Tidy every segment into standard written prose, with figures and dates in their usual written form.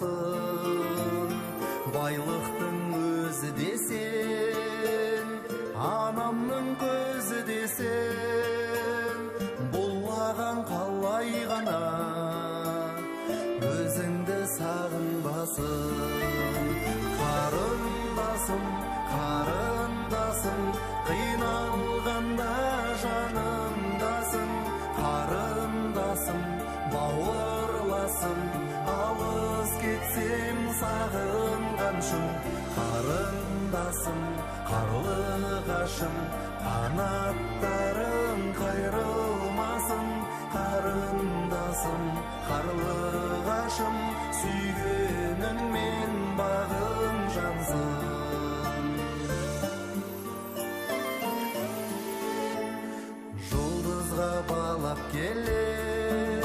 болмасын. Байлықтың өзі десен, анамның көзі десен, бұллаған қалай ғана өзіңді сағынбасын. Қарындасым, қарындасым, қиналғанда жанымдасың. Қарындасым, бауырласым, алыс кетсем сағынғаншым. Қарындасым, қарлығашым, қанаттарың қайрылмасын. Қарындасым, қарлығашым, сүйгеніңмен бағың жансын. Жұлдызға балап келер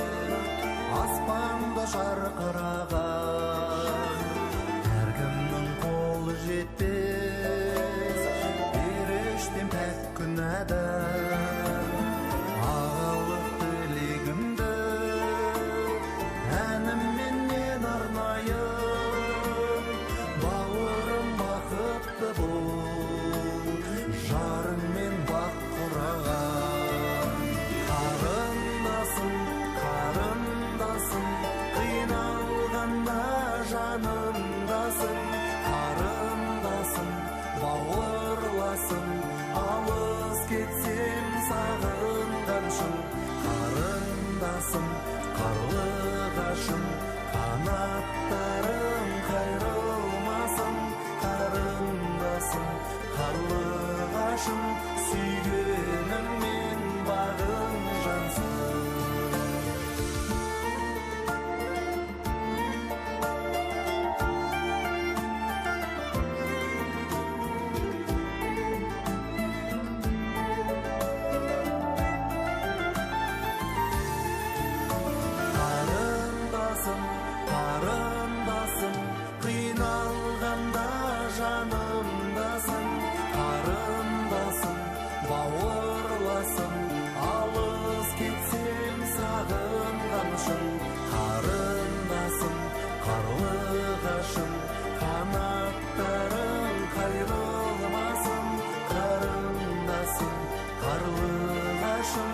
аспанда жарқыраған, әркімнің қолы жетпес періштем пәк күнәда. Ағалық тілегімді әнімменен арнайын, бауырым бақытты бол, жарыңмен бақ құраған. Қарындасым, қарындасым, қиналғанда жанымдасың. Қарындасым, бауырласым, алыс кетсем сағынғаншым. Қарындасым, қарлығашым, қанаттарың қайрылмасын. Қарындасым, қарлығашым, сүйгеніңмен бағың жансын. Қарындасым, қарындасым, қиналғанда жанымдасың. Қарындасым, бауырласым, алыс кетсем сағынғаншым. Қарындасым, қарлығашым, қанаттарың қайрылмасын. Қарындасым, қарлығашым,